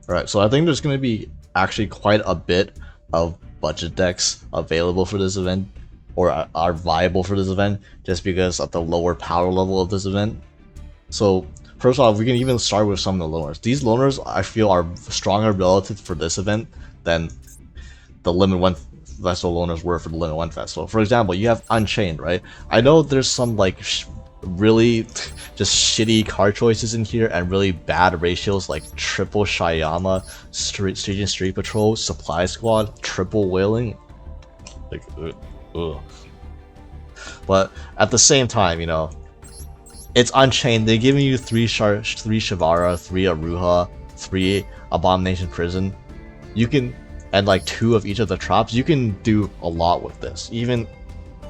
Alright, so I think there's going to be actually quite a bit of budget decks available for this event, or are viable for this event, just because of the lower power level of this event. So first off, we can even start with some of the loners. These loners I feel are stronger relative for this event than the Limit 1 Festival loners were for the Limit 1 Festival. For example, you have Unchained, right? I know there's some like really just shitty card choices in here and really bad ratios like triple Shyama, Street Patrol, Supply Squad, triple Wailing. Like, ugh. But at the same time, you know, it's Unchained. They're giving you 3 Shavara, 3 Aruha, 3 Abomination Prison. You can, and like 2 of each of the traps. You can do a lot with this. Even,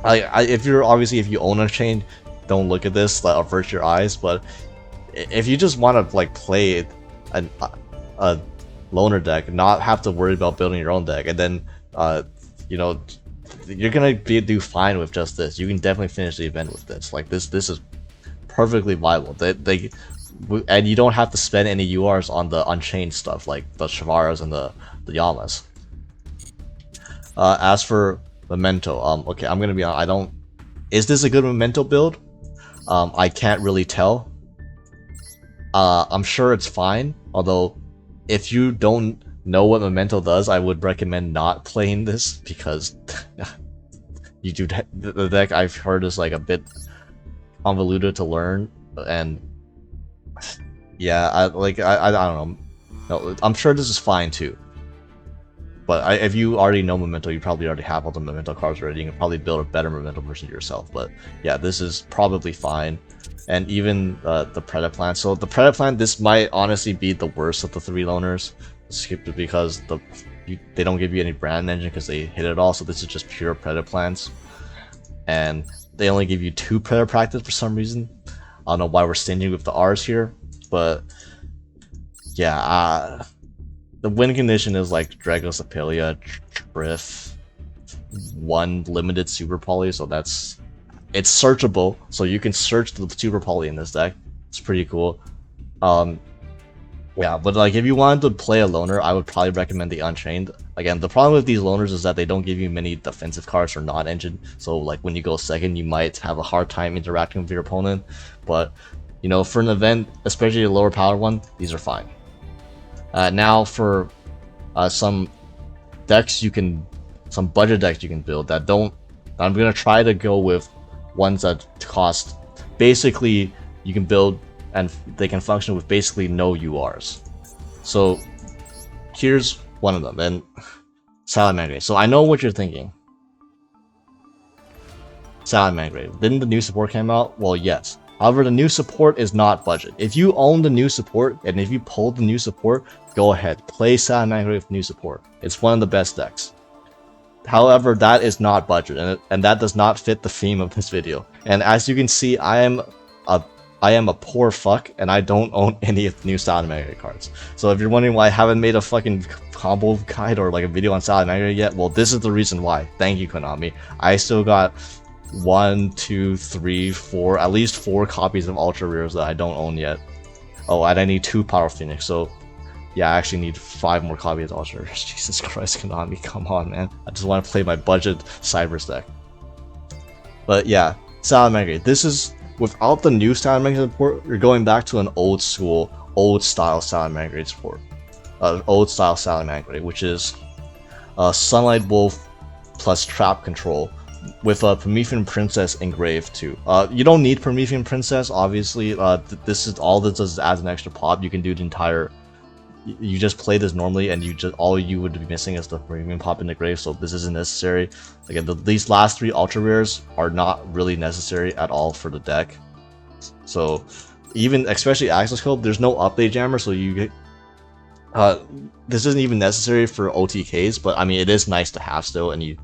if you own Unchained, don't look at this, like, avert your eyes. But if you just want to like play a loner deck, not have to worry about building your own deck, and then you know, you're gonna do fine with just this. You can definitely finish the event with this. Like this is perfectly viable. And you don't have to spend any URs on the Unchained stuff like the Shavaras and the Yamas. As for Memento, okay, I'm gonna be honest. Is this a good Memento build? I can't really tell. I'm sure it's fine, although if you don't know what Memento does, I would recommend not playing this, because the deck I've heard is like a bit convoluted to learn, and yeah, I don't know. No, I'm sure this is fine too. But if you already know Memento, you probably already have all the Memento cards already. You can probably build a better Memento version yourself. But yeah, this is probably fine. And even the Predaplant. So the Predaplant, this might honestly be the worst of the 3 loners, because they don't give you any brand engine because they hit it all. So this is just pure Predaplants, and they only give you 2 Predator Practice for some reason. I don't know why we're stinging with the R's here, but yeah, the win condition is like Dragosapelia, Triff, 1 limited Super Poly, so it's searchable, so you can search the Super Poly in this deck. It's pretty cool. Yeah, but like if you wanted to play a loner, I would probably recommend the Unchained. Again, the problem with these loners is that they don't give you many defensive cards or non-engine, so like when you go second, you might have a hard time interacting with your opponent. But you know, for an event, especially a lower power one, these are fine. Now for some budget decks you can build that don't. I'm gonna try to go with ones that cost, basically you can build and they can function with basically no URs. So here's one of them, and Salamangreat. So I know what you're thinking. Salamangreat, didn't the new support come out? Well, yes. However, the new support is not budget. If you own the new support, and if you pulled the new support, go ahead, play Salamangreat with new support. It's one of the best decks. However, that is not budget, and that does not fit the theme of this video. And as you can see, I am a poor fuck, and I don't own any of the new Salamangreat cards. So if you're wondering why I haven't made a fucking combo guide or like a video on Salamangreat yet, well, this is the reason why. Thank you, Konami. I still got 1, 2, 3, 4, at least 4 copies of Ultra Rares that I don't own yet. Oh, and I need 2 Power Phoenix, so yeah, I actually need 5 more copies of Ultra Rares. Jesus Christ, Konami, come on, man. I just want to play my budget CYBERSE deck. But yeah, Salamangreat. This is, without the new Salamangreat support, you're going back to an old school, old style Salamangreat support. Old style Salamangreat, which is Sunlight Wolf plus Trap Control, with a Promethean Princess engraved too. You don't need Promethean Princess, obviously. This is all this does, adds an extra pop. You can do the entire. You just play this normally, and all you would be missing is the Promethean pop in the grave. So this isn't necessary. Again, these last 3 Ultra Rares are not really necessary at all for the deck. So even especially Access Code, there's no update jammer, so you get. This isn't even necessary for OTKs, but I mean it is nice to have still, and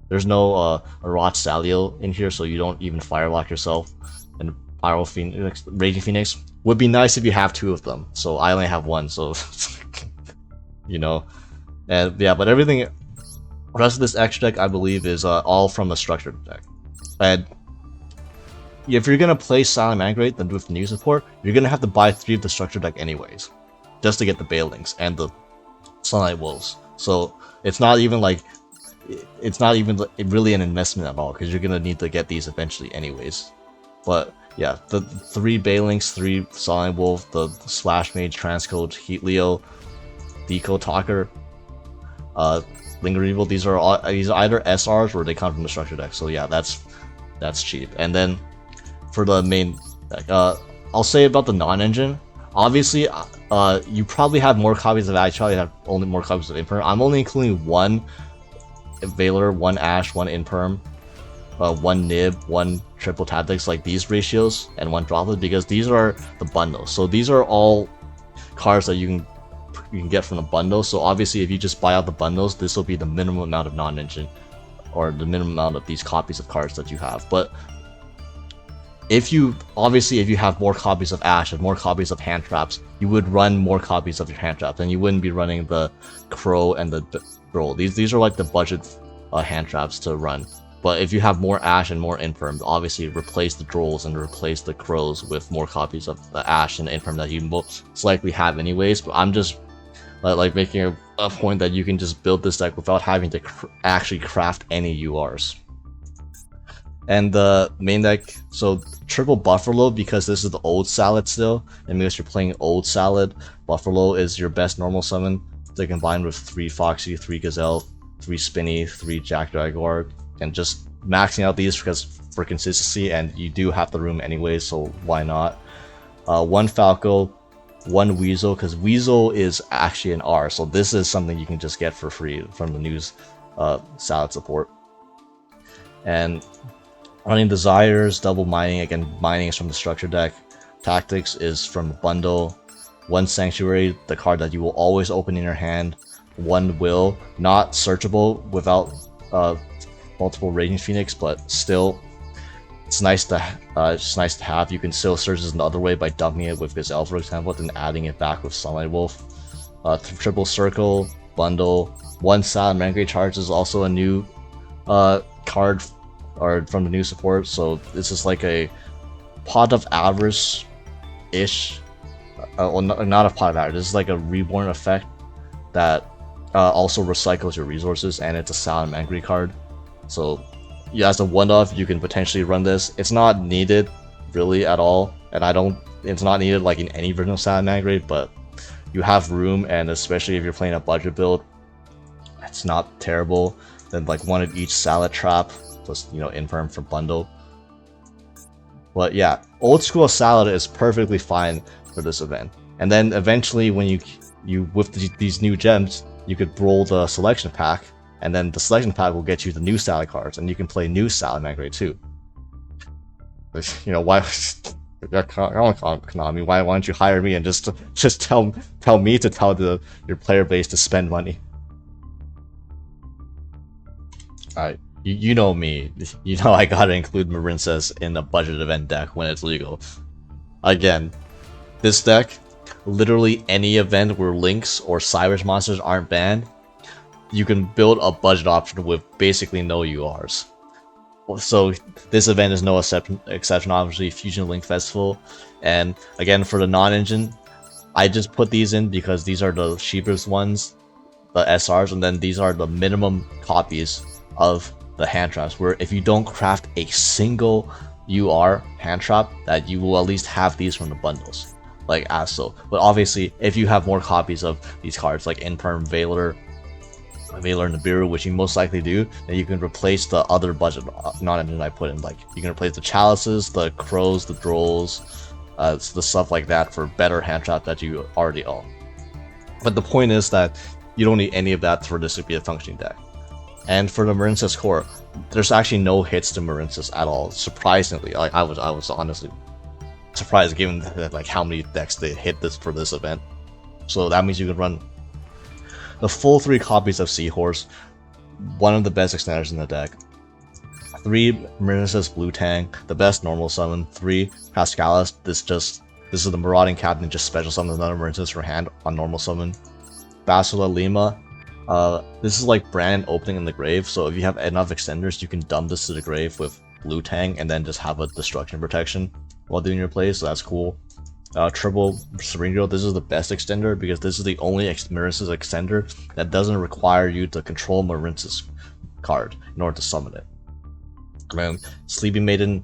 there's no Arach Salio in here, so you don't even Firelock yourself. And Pyro Phoenix, Raging Phoenix would be nice if you have 2 of them. So I only have 1, so you know. And yeah, but everything, the rest of this extra deck I believe is all from a structured deck. And if you're gonna play Salamangreat then with new support, you're gonna have to buy 3 of the structured deck anyways. just to get the Bailings and the Sunlight Wolves. So it's not even like really an investment at all, because you're gonna need to get these eventually anyways. But yeah, the 3 Bailings, 3 Sunlight Wolf, the Slash Mage, Transcode, Heat Leo, Deco Talker, Linger Evil. These are either SRs or they come from the structure deck. So yeah, that's cheap. And then for the main deck, I'll say about the non-engine. Obviously, you probably have more copies of Ash. You probably have only more copies of Imperm. I'm only including 1 Valor, 1 Ash, 1 Imperm, 1 Nib, 1 Triple Tactics, like these ratios, and 1 Droplet, because these are the bundles. So these are all cards that you can get from the bundle. So obviously, if you just buy out the bundles, this will be the minimum amount of non-engine, or the minimum amount of these copies of cards that you have. But if you have more copies of Ash and more copies of hand traps, you would run more copies of your hand traps, and you wouldn't be running the Crow and the Droll. These are like the budget hand traps to run. But if you have more Ash and more Infirm, obviously replace the Drolls and replace the Crows with more copies of the Ash and Infirm that you most likely have anyways. But I'm just like making a point that you can just build this deck without having to actually craft any URs. And the main deck, so triple Buffalo, because this is the old Salad still, and because you're playing old Salad, Buffalo is your best normal summon. They combine with 3 Foxy, 3 Gazelle, 3 Spinny, 3 Jack Jaguar, and just maxing out these for consistency, and you do have the room anyway, so why not? 1 Falco, 1 Weasel, because Weasel is actually an R, so this is something you can just get for free from the new Salad support. And running Desires, double Mining, again, Mining is from the structure deck. Tactics is from the bundle. 1 Sanctuary, the card that you will always open in your hand. 1 Will, not searchable without multiple Raging Phoenix, but still, it's nice to have. You can still search this another way by dumping it with Gazelle, for example, then adding it back with Sunlight Wolf. Triple Circle, bundle. 1 Salamangreat charge is also a new card, or from the new support, so this is like a Pot of Avarice-ish. Well, not a Pot of Avarice, this is like a Reborn effect that also recycles your resources, and it's a Salamangreat card. So yeah, as a one-off, you can potentially run this. It's not needed really at all, and it's not needed like in any version of Salamangreat, but you have room, and especially if you're playing a budget build, it's not terrible. Then like 1 of each Salad Trap, plus, you know, Infirm for bundle. But yeah, old school Salad is perfectly fine for this event. And then eventually, when you with these new gems, you could roll the selection pack, and then the selection pack will get you the new Salad cards, and you can play new Salamangreat too. You know, why? Konami, why don't you hire me and just tell me to tell your player base to spend money? Alright. You know me. You know I gotta include Marincess in a budget event deck when it's legal. Again, this deck, literally any event where Lynx or CYBERSE monsters aren't banned, you can build a budget option with basically no URs. So this event is no exception, obviously, Fusion Link Festival. And again, for the non-engine, I just put these in because these are the cheapest ones, the SRs, and then these are the minimum copies of the hand traps, where if you don't craft a single UR hand trap, that you will at least have these from the bundles, like as so. But obviously, if you have more copies of these cards, like Infirm, Valor, Nibiru, which you most likely do, then you can replace the other budget non-engine I put in. Like, you can replace the Chalices, the Crows, the Drolls, the stuff like that for better hand trap that you already own. But the point is that you don't need any of that for this to be a functioning deck. And for the Marincess core, there's actually no hits to Marincess at all. Surprisingly, like I was honestly surprised given that, like, how many decks they hit this for this event. So that means you can run the full 3 copies of Seahorse, one of the best extenders in the deck. 3 Marincess Blue Tang, the best normal summon. 3 Pascalis. This is the Marauding Captain, just special summons another Marincess for hand on normal summon. Basila Lima. This is like Brand opening in the grave, so if you have enough extenders, you can dump this to the grave with Blue Tang and then just have a destruction protection while doing your play, so that's cool. Triple Serene, this is the best extender because this is the only Marincess extender that doesn't require you to control Marincess card in order to summon it. And Sleeping Maiden,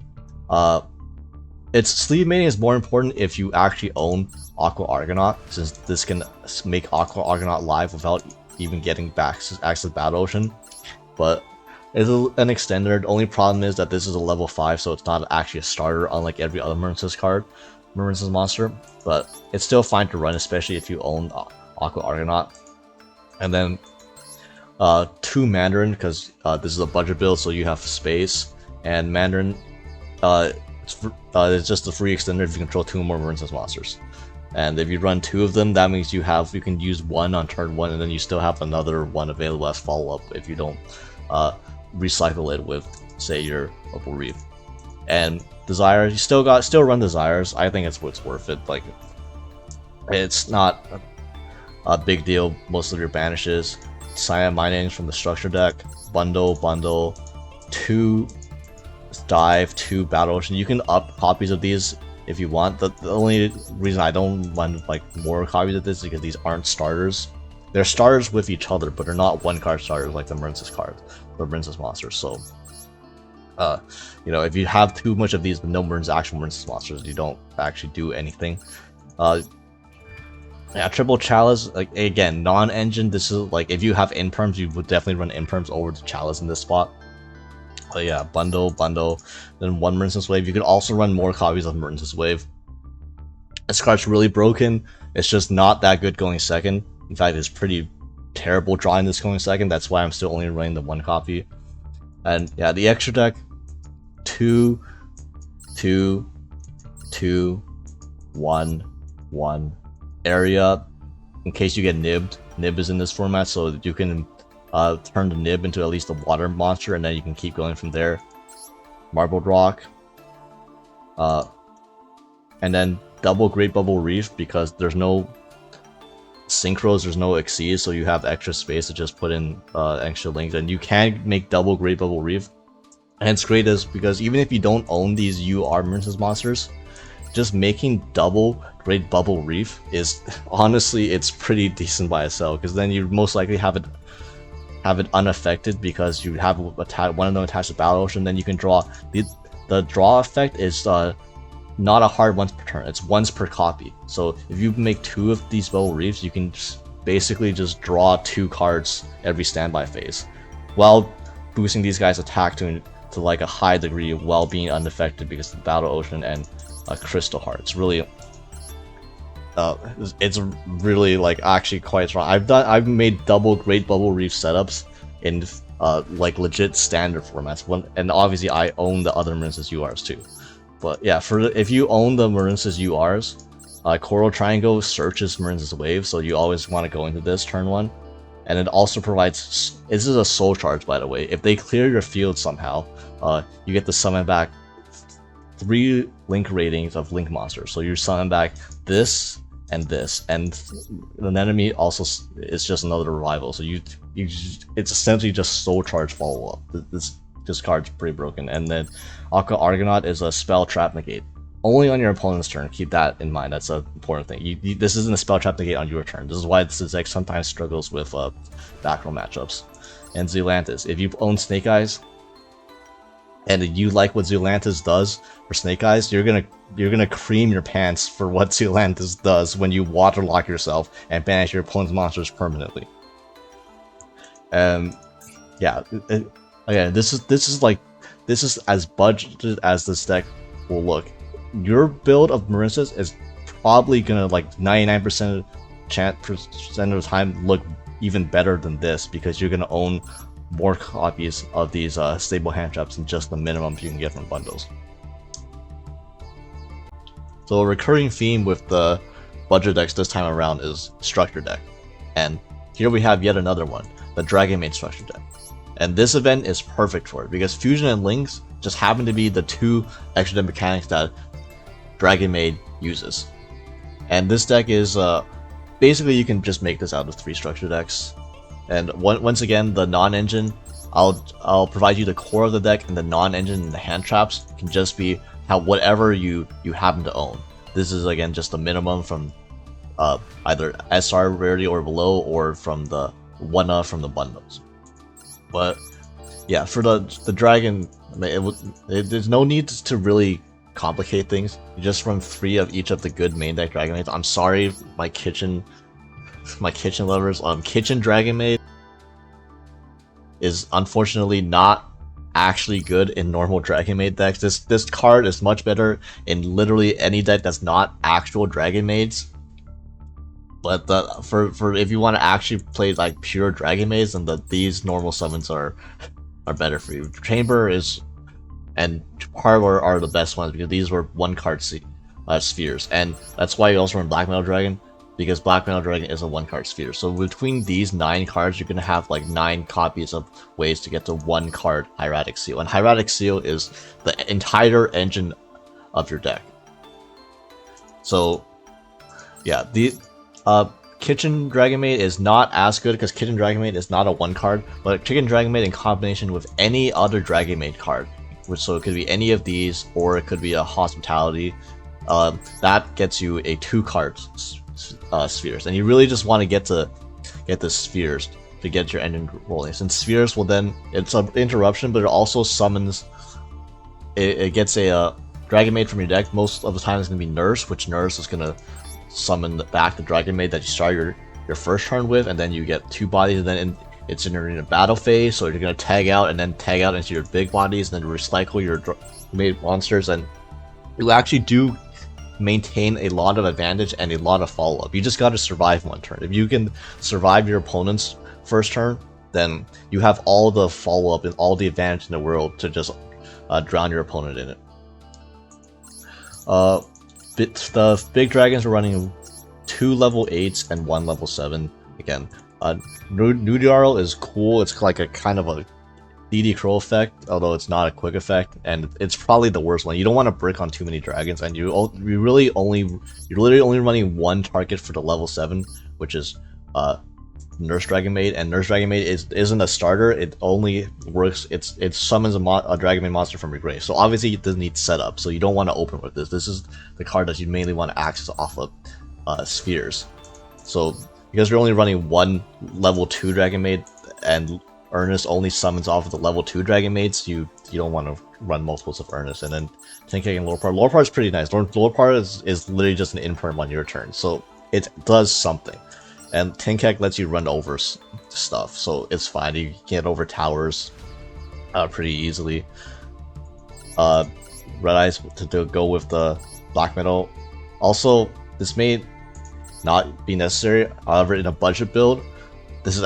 Sleeping Maiden is more important if you actually own Aqua Argonaut, since this can make Aqua Argonaut live without even getting back access to Battle Ocean. But it's an extender. The only problem is that this is a level 5, so it's not actually a starter, unlike every other Marincess monster. But it's still fine to run, especially if you own Aqua Argonaut. And then 2 Mandarin, because this is a budget build, so you have space. And Mandarin, it's just a free extender if you control 2 more Marincess monsters. And if you run 2 of them, that means you can use 1 on turn 1, and then you still have another 1 available as follow-up if you don't recycle it with, say, your Opal Reef. And Desires, you still run Desires. I think it's worth it. Like, it's not a big deal. Most of your banishes, Cyan Minings from the structure deck, bundle, 2 Dive, 2 Battle Ocean. You can up copies of these if you want. The only reason I don't run like more copies of this is because these aren't starters. They're starters with each other, but they're not 1-card starters like the Marincess cards, the Marincess monsters. So, you know, if you have too much of these but no actual Marincess monsters, you don't actually do anything. Yeah, Triple Chalice, like, again, non-engine. This is like, if you have imperms, you would definitely run imperms over the Chalice in this spot. But yeah, bundle, then 1 Marincess Wave. You could also run more copies of Marincess Wave. This card's really broken. It's just not that good going second. In fact, it's pretty terrible drawing this going second. That's why I'm still only running the 1 copy. And yeah, the extra deck, 2, 2, 2, 1, 1. Area, in case you get nibbed. Nib is in this format, so that you can turn the nib into at least a water monster, and then you can keep going from there. Marbled Rock, and then double Great Bubble Reef, because there's no synchros, there's no exceeds, so you have extra space to just put in extra links, and you can make double Great Bubble Reef. And it's great is because even if you don't own these UR Marincess monsters, just making double Great Bubble Reef is honestly, it's pretty decent by itself, because then you most likely have it unaffected because you have one of them attached to Battle Ocean. Then you can draw. The draw effect is not a hard once per turn, it's once per copy. So if you make 2 of these Bubble Reefs, you can basically just draw 2 cards every standby phase, while boosting these guys' attack to like a high degree while being unaffected because of Battle Ocean and Crystal Heart. It's really like actually quite strong. I've made double Great Bubble Reef setups in like legit standard formats. And obviously I own the other Marincess URs too. But yeah, if you own the Marincess URs, Coral Triangle searches Marincess Wave, so you always want to go into this turn 1. And it also provides, this is a soul charge by the way. If they clear your field somehow, you get to summon back 3 link ratings of link monsters. So you summon back this and this, and an enemy also is just another revival. So it's essentially just soul charge follow up. This card's pretty broken. And then Aqua Argonaut is a spell trap negate. Only on your opponent's turn. Keep that in mind. That's an important thing. This isn't a spell trap negate on your turn. This is why this deck sometimes struggles with back row matchups. And Zealantis. If you own Snake Eyes, and you like what Zealantis does for Snake Eyes, you're gonna cream your pants for what Zealantis does when you waterlock yourself and banish your opponent's monsters permanently. Yeah, again, this is as budgeted as this deck will look. Your build of Marincess is probably gonna, like, 99% of the time, look even better than this, because you're gonna own more copies of these stable hand traps than just the minimums you can get from bundles. So a recurring theme with the budget decks this time around is structure deck. And here we have yet another one, the Dragonmaid structure deck. And this event is perfect for it, because Fusion and Links just happen to be the 2 extra deck mechanics that Dragonmaid uses. And this deck is, basically you can just make this out of 3 structure decks. And once again, the non-engine, I'll provide you the core of the deck, and the non-engine and the hand traps can just be whatever you happen to own. this is again just the minimum from either SR rarity or below, or from the one from the bundles. But yeah, for the dragon, there's no need to really complicate things. You just run 3 of each of the good main deck Dragonmaids. I'm sorry, my kitchen lovers. Kitchen Dragonmaid is unfortunately not actually good in normal Dragonmaid decks. This card is much better in literally any deck that's not actual Dragonmaids. But for if you want to actually play like pure Dragonmaids, then these normal summons are better for you. Chamber and Parlor are the best ones because these were 1-card spheres, and that's why you also run Black Metal Dragon, because Black Metal Dragon is a 1-card sphere. So between these 9 cards, you're gonna have like 9 copies of ways to get to 1-card Hieratic Seal, and Hieratic Seal is the entire engine of your deck. So yeah, the Kitchen Dragonmaid is not as good because Kitchen Dragonmaid is not a 1-card, but Kitchen Dragonmaid in combination with any other Dragonmaid card, so it could be any of these, or it could be a Hospitality, that gets you a 2-card spheres, and you really just want to get the spheres to get your engine rolling. Since spheres will then, it's an interruption, but it also summons, it gets a Dragonmaid from your deck. Most of the time it's going to be Nurse, which Nurse is going to summon back the Dragonmaid that you start your first turn with, and then you get 2 bodies, and then it's in a battle phase, so you're going to tag out and then tag out into your big bodies, and then recycle your made monsters, and you actually do maintain a lot of advantage and a lot of follow-up. You just got to survive 1 turn. If you can survive your opponent's first turn, then you have all the follow-up and all the advantage in the world to just drown your opponent in it. The big dragons are running 2 level 8s and 1 level 7. Again, Nudiarl is cool. It's like a kind of a DD Crow effect, although it's not a quick effect, and it's probably the worst one. You don't want to brick on too many dragons, and you're literally only running 1 target for the level 7, which is Nurse Dragonmaid, and Nurse Dragonmaid isn't a starter. It only works. It summons a Dragonmaid monster from your grave. So obviously it doesn't need setup. So you don't want to open with this. This is the card that you mainly want to access off of spheres. So because you're only running 1 level 2 Dragonmaid, and Ernest only summons off of the level 2 Dragonmaids, you don't want to run multiples of Ernest. And then Tenkek and Lorepar. Lorepar is pretty nice. Lorepar is literally just an imperm on your turn, so it does something. And Tenkek lets you run over stuff, so it's fine. You get over towers pretty easily. Red Eyes to go with the Black Metal. Also, this may not be necessary. However, in a budget build, this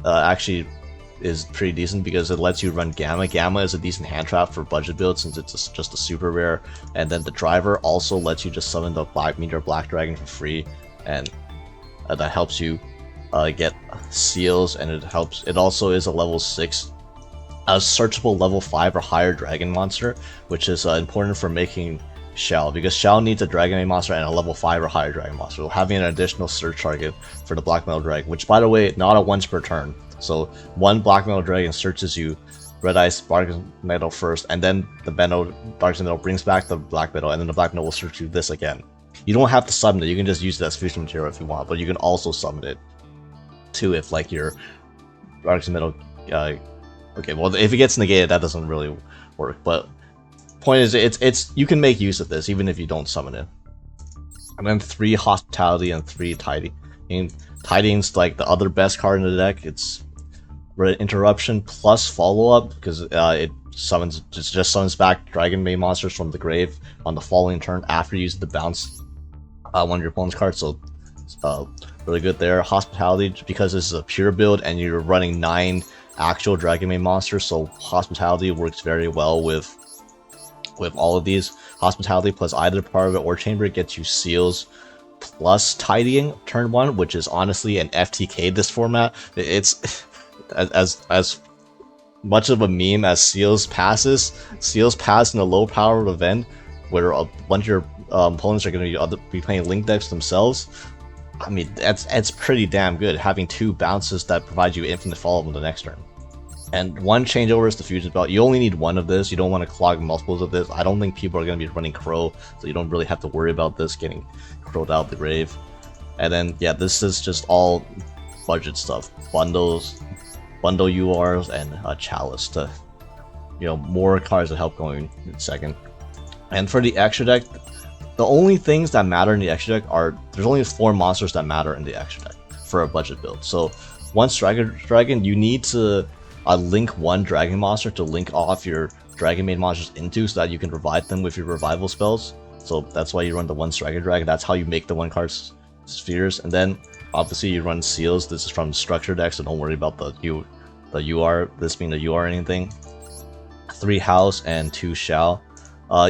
actually is pretty decent because it lets you run Gamma. Gamma is a decent hand trap for budget build since it's just a super rare. And then the Driver also lets you just summon the Black Meteor Black Dragon for free, and that helps you get seals, and it also is a level 6 a searchable level 5 or higher dragon monster, which is important for making Shell, because Shell needs a Dragonmaid monster and a level 5 or higher dragon monster, so having an additional search target for the Black Metal Dragon, which by the way, not a once per turn. So 1 Black Metal Dragon searches you Red Ice Dark Metal first, and then the Dark Metal brings back the Black Metal, and then the Black Metal will search you this again. You don't have to summon it, you can just use it as fusion material if you want, but you can also summon it too if like your Dark Metal okay, well if it gets negated that doesn't really work, but point is it's you can make use of this even if you don't summon it. And then 3 Hospitality and 3 Tidying. And Tidying's like the other best card in the deck. It's Interruption plus follow-up because it just summons back Dragonmaid monsters from the grave on the following turn after using the bounce one of your opponent's cards, so really good there. Hospitality, because this is a pure build and you're running 9 actual Dragonmaid monsters, so Hospitality works very well with all of these. Hospitality plus either part of it or Chamber gets you seals plus Tidying turn 1, which is honestly an FTK this format. It's as much of a meme as Seals passes. Seals pass in a low powered event where a bunch of your opponents are going to be playing link decks themselves. I mean, it's pretty damn good having 2 bounces that provide you infinite follow-up on the next turn. And one changeover is the fusion belt. You only need one of this. You don't want to clog multiples of this. I don't think people are going to be running Crow, so you don't really have to worry about this getting crowed out of the grave. And then, yeah, this is just all budget stuff. Bundles, bundle URs, and Chalice to, more cards that help going in second. And for the extra deck, the only things that matter in the extra deck are, there's only 4 monsters that matter in the extra deck for a budget build. So once Dragon, you need to link one Dragon monster to link off your Dragonmaid monsters into, so that you can revive them with your revival spells. So that's why you run the one Striker Dragon. That's how you make the 1-card spheres. And then obviously you run seals. This is from structure deck, so don't worry about the UR, this being the UR or anything. 3 house and 2 shell.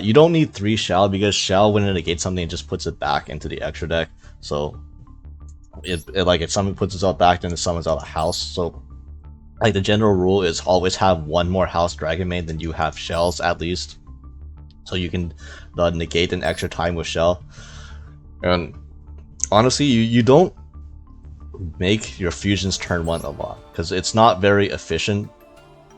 You don't need 3 shell, because shell, when it negates something, it just puts it back into the extra deck. So like if something puts itself back, then it summons out a house. So like the general rule is always have 1 more house Dragonmaid than you have shells at least, so you can negate an extra time with shell. And honestly, you don't make your fusions turn 1 a lot, because it's not very efficient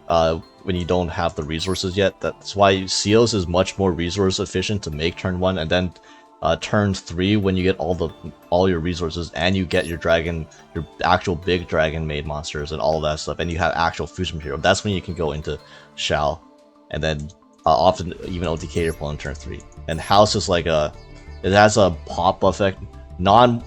when you don't have the resources yet. That's why seals is much more resource efficient to make turn 1, and then turn 3, when you get all your resources and you get your actual big Dragonmaid monsters and all of that stuff, and you have actual fusion material, that's when you can go into shell, and then often even OTK your opponent turn 3. And house is like it has a pop effect, non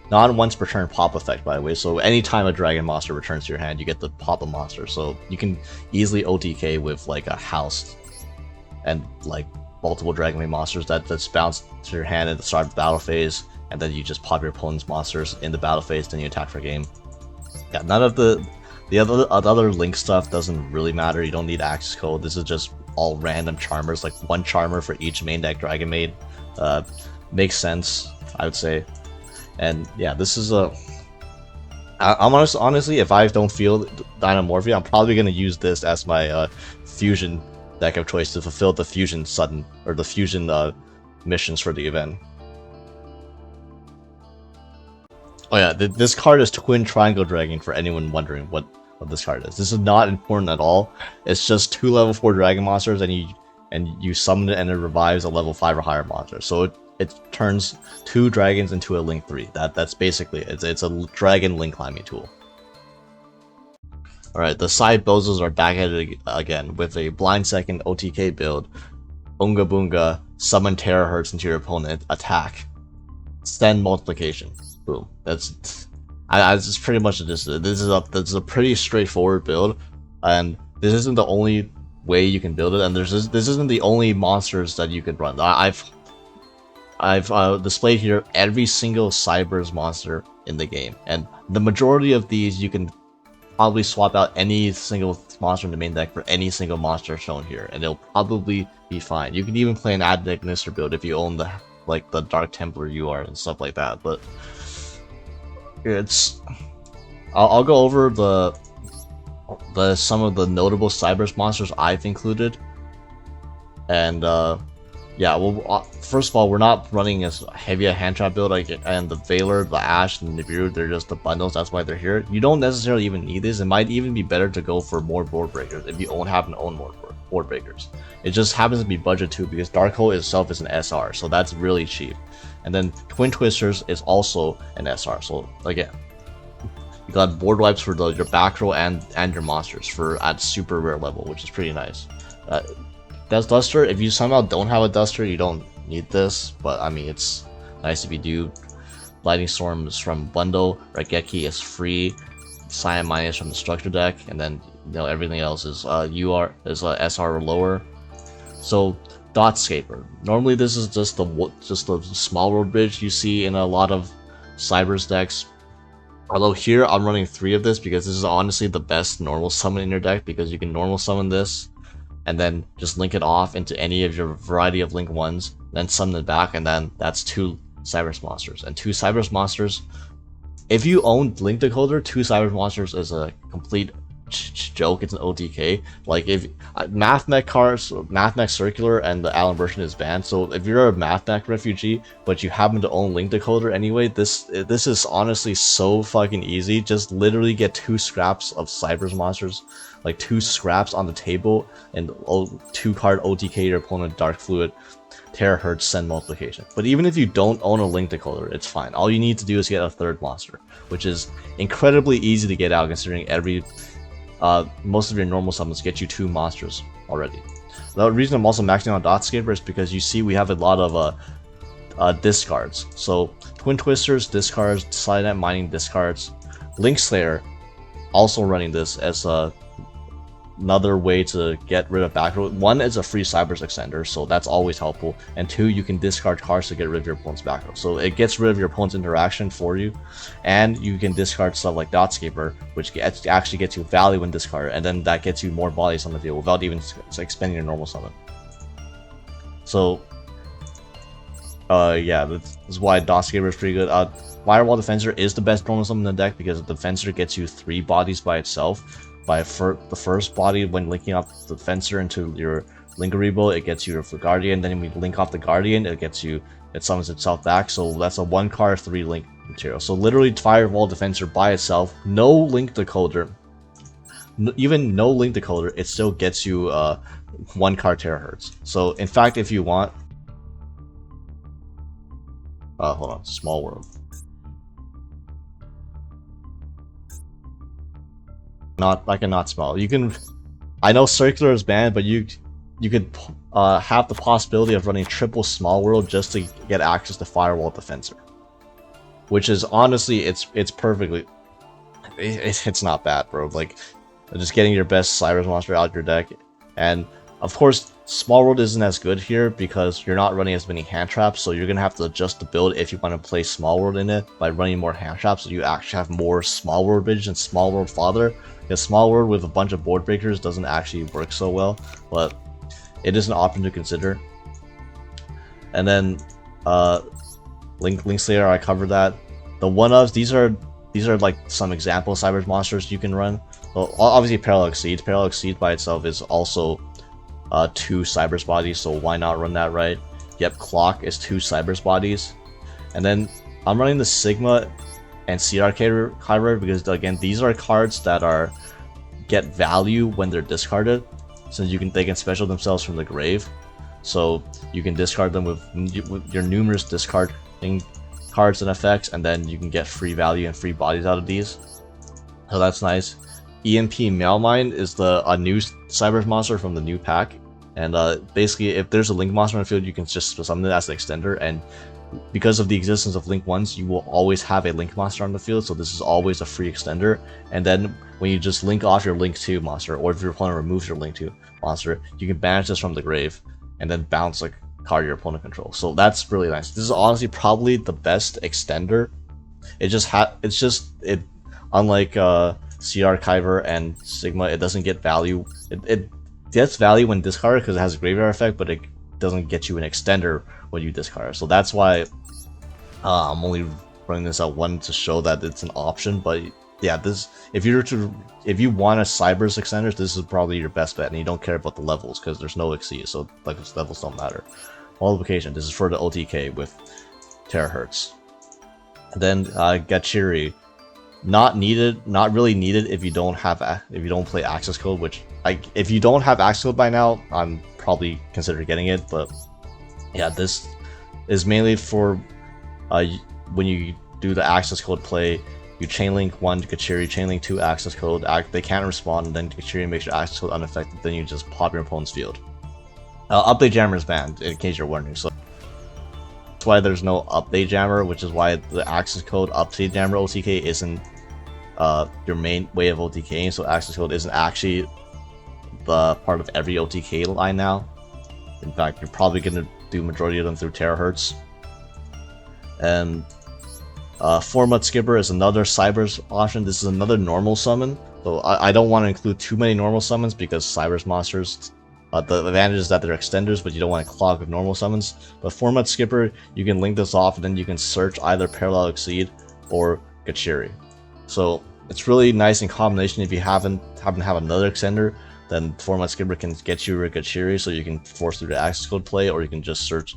once per turn pop effect, by the way. So anytime a dragon monster returns to your hand, you get the pop a monster. So you can easily OTK with like a house and like multiple Dragonmaid monsters that's bounce to your hand at the start of the battle phase, and then you just pop your opponent's monsters in the battle phase, then you attack for game. Yeah, none of the other link stuff doesn't really matter. You don't need access code. This is just all random charmers, like 1 charmer for each main deck Dragonmaid. Makes sense, I would say. And yeah, this is I'm honestly, if I don't feel Dynamorphia, I'm probably gonna use this as my fusion deck of choice to fulfill the fusion missions for the event. Oh yeah, this card is Twin Triangle Dragon, for anyone wondering what this card is. This is not important at all. It's just 2 level 4 dragon monsters, and you summon it and it revives a level 5 or higher monster. So it turns 2 dragons into a link 3. That's basically it. It's a dragon link climbing tool. Alright, the CYBERSEs are back at it again with a blind second OTK build. Unga Boonga, summon terahertz into your opponent, attack, send multiplication. Boom. That's pretty much this is a pretty straightforward build, and this isn't the only way you can build it, and this isn't the only monsters that you can run. I've displayed here every single CYBERSE monster in the game, and the majority of these you can probably swap out any single monster in the main deck for any single monster shown here, and it'll probably be fine. You can even play an Ad Ignister build if you own the Dark Templar UR and stuff like that. But I'll go over some of the notable CYBERSE monsters I've included, and yeah, well, first of all, we're not running as heavy a hand trap build, and the Valor, the Ash, and the Nibiru, they're just the bundles, that's why they're here. You don't necessarily even need this. It might even be better to go for more board breakers if you happen to own more board breakers. It just happens to be budget too, because Dark Hole itself is an SR, so that's really cheap. And then Twin Twisters is also an SR, so again, you got board wipes for your back row and your monsters at super rare level, which is pretty nice. That's Duster. If you somehow don't have a Duster, you don't need this, but I mean, it's nice if you do. Lightning Storm is from bundle, Raigeki is free, Cyan Mine is from the structure deck, and then everything else is SR or lower. So Dotscaper. Normally this is just the small world bridge you see in a lot of CYBERSE decks. Although here I'm running 3 of this because this is honestly the best normal summon in your deck, because you can normal summon this and then just link it off into any of your variety of link 1s, then summon it back, and then that's 2 CYBERSE monsters. And 2 CYBERSE monsters, if you own Link Decoder, 2 CYBERSE monsters is a complete joke, it's an OTK. Like if Mathmech cards, Mathmech Circular and the Allen version is banned, so if you're a Mathmech refugee but you happen to own Link Decoder anyway, this is honestly so fucking easy. Just literally get 2 scraps of CYBERSE monsters, like 2 scraps on the table, and 2 card OTK your opponent Dark Fluid, Terahertz, send multiplication. But even if you don't own a Link Decoder, it's fine. All you need to do is get a 3rd monster, which is incredibly easy to get out considering most of your normal summons get you 2 monsters already. The reason I'm also maxing on Dotscaper is because you see we have a lot of discards. So Twin Twisters, discards, Silent Mining, discards. Link Slayer also running this as another way to get rid of back row. 1 is a free CYBERSE extender, so that's always helpful, and 2, you can discard cards to get rid of your opponent's back row. So it gets rid of your opponent's interaction for you, and you can discard stuff like Dotscaper, which actually gets you value when discarded, and then that gets you more bodies on the field without even expending your normal summon. So yeah, this is why Dotscaper is pretty good. Firewall Defensor is the best normal summon in the deck because the Defensor gets you 3 bodies by itself. By the first body, when linking up the Defensor into your Linkaribo, it gets you your Guardian. Then when you link off the Guardian, it summons itself back. So that's a 1 card 3 link material. So literally Firewall Defensor by itself, no Link Decoder, even no Link Decoder, it still gets you 1 card Terahertz. So in fact, if you want, hold on, Small World. Not small. You can. I know Circular is banned, but you could have the possibility of running triple Small World just to get access to Firewall Defensor, which is honestly it's perfectly. It's not bad, bro. Like just getting your best CYBERSE monster out your deck, and of course Small World isn't as good here because you're not running as many hand traps, so you're gonna have to adjust the build if you want to play Small World in it by running more hand traps, so you actually have more Small World Bridge and Small World Father. Because Small World with a bunch of board breakers doesn't actually work so well, but it is an option to consider. And then Link Slayer, I covered that. The 1-ofs, these are like some example CYBERSE monsters you can run. Well, obviously Parallel Exceed. Parallel Exceed by itself is also 2 CYBERSE bodies, so why not run that, right? Yep, Clock is 2 CYBERSE bodies. And then I'm running the Sigma and CRK because again, these are cards that get value when they're discarded, since they can special themselves from the grave. So you can discard them with your numerous discarding cards and effects, and then you can get free value and free bodies out of these. So that's nice. EMP Mailmine is a new CYBERSE monster from the new pack, and basically if there's a Link monster on the field, you can just summon it as an extender, and because of the existence of Link 1s, you will always have a Link monster on the field, so this is always a free extender. And then when you just link off your Link 2 monster, or if your opponent removes your Link 2 monster, you can banish this from the grave, and then bounce a card your opponent controls. So that's really nice. This is honestly probably the best extender. Unlike CR Kyber and Sigma, it doesn't get value. It gets value when discarded because it has a graveyard effect, but it doesn't get you an extender when you discard. So that's why I'm only running this out 1 to show that it's an option. But yeah, if you want a CYBERSE extender, this is probably your best bet, and you don't care about the levels because there's no exceed, so like levels don't matter. Multiplication. This is for the OTK with Terahertz. Then Gachiri, not really needed if you don't play access code. Which if you don't have access code by now, I'm probably consider getting it. But yeah, this is mainly for when you do the access code play. You chainlink 1 Gachiri, chainlink 2 access code. They can't respond, and then Gachiri makes your access code unaffected. Then you just pop your opponent's field. Update Jammer is banned, in case you're wondering. So that's why there's no Update Jammer, which is why the access code Update Jammer OTK isn't your main way of OTKing. So access code isn't actually the part of every OTK line now. In fact, you're probably gonna do majority of them through Terahertz. And Format Skipper is another CYBERSE option. This is another normal summon, so I don't want to include too many normal summons because CYBERSE monsters, the advantage is that they're extenders, but you don't want to clog with normal summons. But Format Skipper, you can link this off, and then you can search either Parallel Exceed or Gachiri. So it's really nice in combination if you happen to have another extender. Then Format Skipper can get you Rikachiri, so you can force through the access code play, or you can just search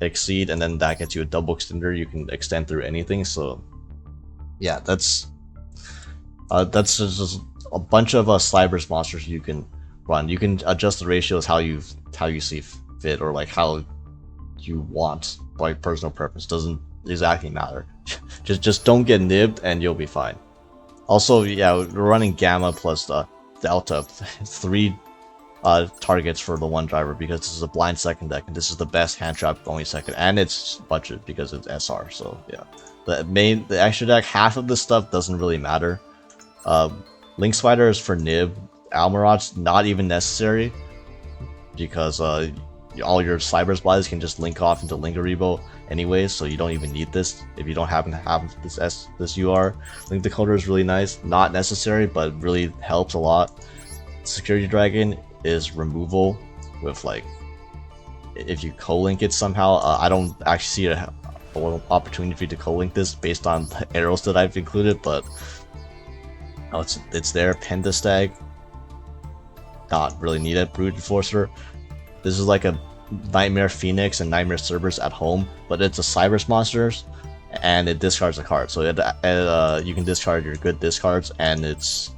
Exceed, and then that gets you a double extender. You can extend through anything. So yeah, that's just a bunch of CYBERSE monsters you can run. You can adjust the ratios how you see fit, or like how you want, like personal preference. Doesn't exactly matter. just don't get nibbed and you'll be fine. Also, yeah, we're running Gamma plus Delta, 3 targets for the one driver, because this is a blind second deck, and this is the best hand trap only second, and it's budget because it's SR. So yeah, the extra deck, half of this stuff doesn't really matter. Link Spider is for nib. Almarod's not even necessary, because all your CYBERSE bodies can just link off into Linkaribo anyways, so you don't even need this if you don't happen to have this UR. Link Decoder is really nice, not necessary, but really helps a lot. Security Dragon is removal with, like, if you co-link it somehow. I don't actually see an opportunity for you to co-link this based on the arrows that I've included, but it's there. Pentastag, not really needed. Brute Enforcer, this is like a Nightmare Phoenix and Nightmare Cerberus at home, but it's a CYBERSE monsters, and it discards a card. So you can discard your good discards, and it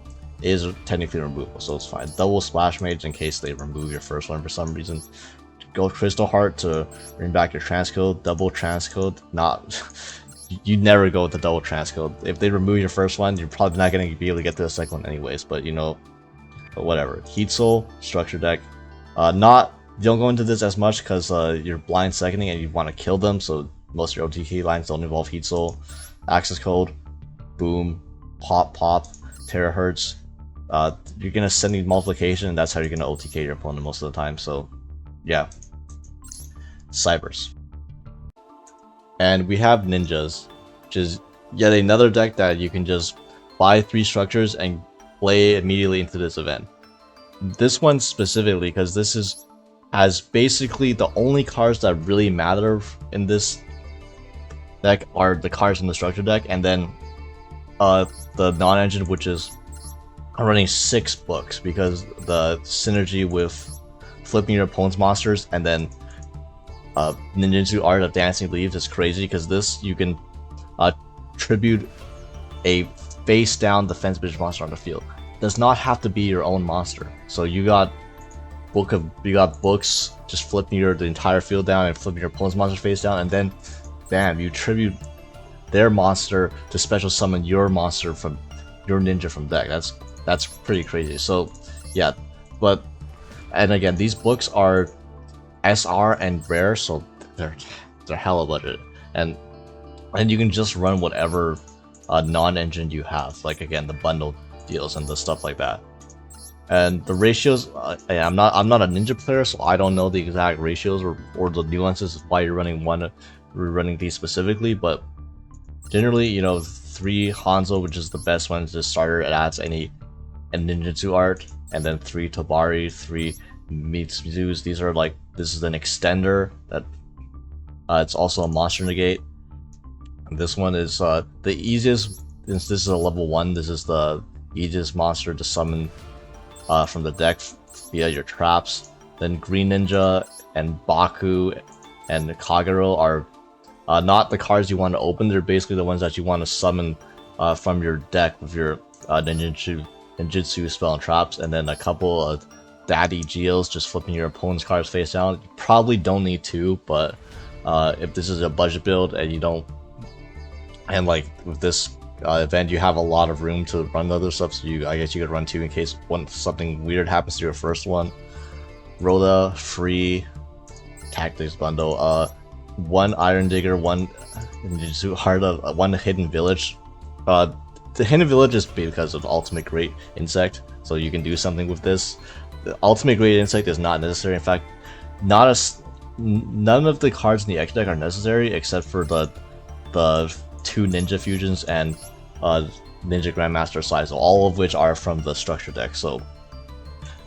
is technically removable, so it's fine. Double Splash Mage in case they remove your first one for some reason. Go Crystal Heart to bring back your transcode. Double transcode, not you never go with the double transcode. If they remove your first one, you're probably not going to be able to get to the second one anyways, but you know, but whatever. Heat Soul, structure deck. You don't go into this as much because you're blind seconding and you want to kill them, so most of your OTK lines don't involve Heat Soul. Access code, boom, pop, terahertz. You're gonna send the multiplication, and that's how you're gonna OTK your opponent most of the time. So yeah, CYBERSE. And we have Ninjas, which is yet another deck that you can just buy 3 structures and play immediately into this event. This one specifically, because this has basically the only cards that really matter in this deck are the cards in the structure deck, and then the non-engine, which is running 6 books, because the synergy with flipping your opponent's monsters and then Ninjutsu Art of Dancing Leaves is crazy, because this you can tribute a face down defense bitch monster on the field. Does not have to be your own monster. So you got books just flipping the entire field down and flipping your opponent's monster face down, and then bam, you tribute their monster to special summon your monster from your ninja from deck. That's pretty crazy. So yeah, and again, these books are SR and rare, so they're hella budget, and you can just run whatever non-engine you have, like again the bundle deals and the stuff like that. And the ratios, I'm not a ninja player, so I don't know the exact ratios or the nuances of why you're running these specifically, but generally, you know, 3 Hanzo, which is the best one, is the starter. It adds any ninjutsu art, and then 3 Tobari, 3 Mitsu's. These are like, this is an extender that it's also a monster negate. And this one is the easiest, since this is a level 1, this is the easiest monster to summon from the deck via your traps. Then Green Ninja and Baku and Kagero are not the cards you want to open. They're basically the ones that you want to summon from your deck with your ninjutsu spell and traps. And then a couple of Daddy Geos, just flipping your opponent's cards face down. You probably don't need 2, but if this is a budget build and you don't, and like with this event, you have a lot of room to run other stuff, so I guess you could run 2 in case something weird happens to your first one. Rhoda, free tactics bundle, 1 Iron Digger, 1 Ninjutsu Heart, 1 Hidden Village. The Hidden Village is because of Ultimate Great Insect, so you can do something with this. The Ultimate Great Insect is not necessary. In fact, none of the cards in the X deck are necessary except for the 2 Ninja Fusions and Ninja Grandmaster Size, all of which are from the structure deck. So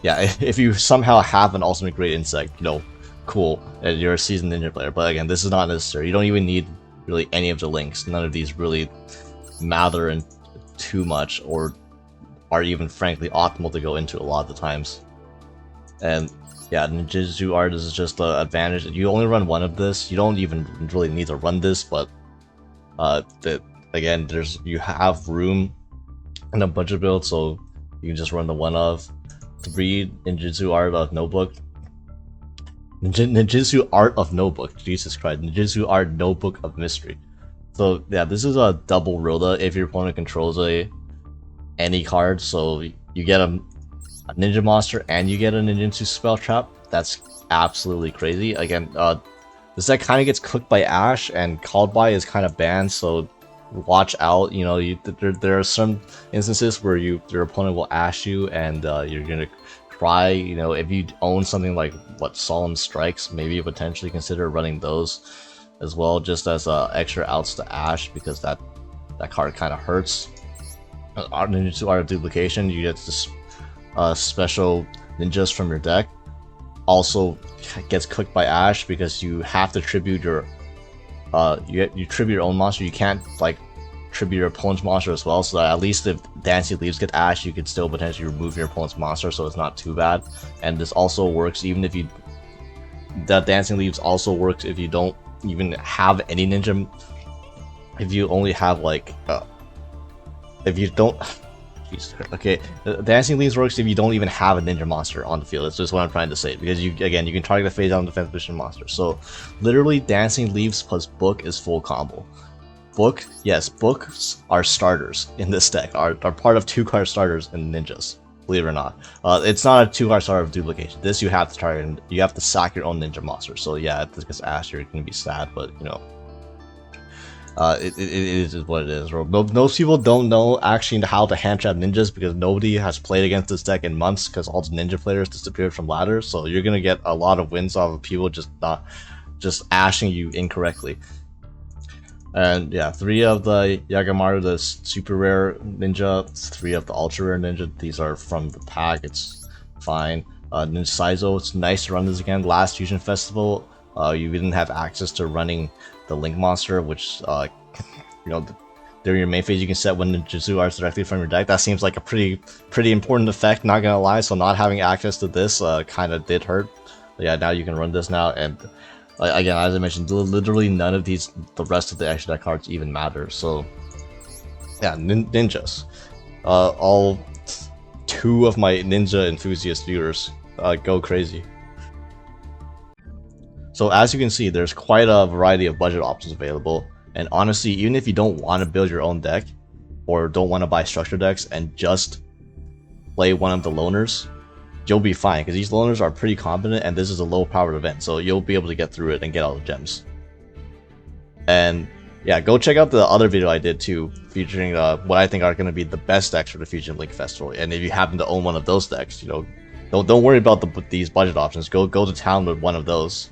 yeah, if you somehow have an Ultimate Great Insect, you know, cool, you're a seasoned ninja player. But again, this is not necessary. You don't even need really any of the links. None of these really matter too much or are even frankly optimal to go into a lot of the times. And yeah, ninjutsu art is just the advantage. You only run one of this. You don't even really need to run this, but again, you have room in a budget build, so you can just run the one of 3 ninjutsu art of notebook. Ninjutsu art of notebook. Jesus Christ, ninjutsu art notebook of mystery. So yeah, this is a double Rhoda if your opponent controls any card. So you get a ninja monster and you get a ninjutsu spell trap. That's absolutely crazy. Again, this deck kind of gets cooked by Ash, and called by is kind of banned. So watch out. You know, there are some instances where your opponent will Ash you, and you're gonna cry. You know, if you own something like Solemn Strikes, maybe potentially consider running those as well, just as extra outs to Ash, because that card kind of hurts. Ninjutsu Art of Duplication, you get this special ninjas from your deck. Also gets cooked by Ash because you have to tribute your you tribute your own monster. You can't like tribute your opponent's monster as well, so that at least if Dancing Leaves get Ash, you could still potentially remove your opponent's monster, so it's not too bad. And this also works even if that Dancing Leaves also works if you don't even have any ninja. If you only have like if you don't jeez, okay, Dancing Leaves works if you don't even have a ninja monster on the field. That's just what I'm trying to say, because you can target a phase down defense position monster. So literally Dancing Leaves plus Book is full combo. Book, yes, books are starters in this deck, are part of 2-card starters in ninjas, believe it or not. It's not a 2-card starter of duplication. This you have to target, and you have to sack your own ninja monster. So yeah, if this gets Ash, you're gonna be sad, but you know, it is what it is. Most people don't know actually how to hand trap ninjas, because nobody has played against this deck in months, because all the ninja players disappeared from ladders. So you're gonna get a lot of wins off of people just ashing you incorrectly. And yeah, 3 of the Yagamaru, the super rare ninja, 3 of the ultra rare ninja. These are from the pack. It's fine. Ninja Saizo, it's nice to run this again. Last Fusion Festival, you didn't have access to running the Link monster, which you know, during your main phase you can set one ninjutsu arts directly from your deck. That seems like a pretty important effect, not gonna lie. So not having access to this kind of did hurt. But yeah, now you can run this now, and again, as I mentioned, literally none of the rest of the extra deck cards even matter. So yeah, ninjas. All 2 of my ninja enthusiast viewers go crazy. So as you can see, there's quite a variety of budget options available, and honestly, even if you don't want to build your own deck or don't want to buy structure decks and just play one of the loners, you'll be fine, because these loners are pretty competent, and this is a low powered event, so you'll be able to get through it and get all the gems. And yeah, go check out the other video I did too, featuring what I think are going to be the best decks for the Fusion Link Festival. And if you happen to own one of those decks, you know, don't worry about these budget options. Go to town with one of those.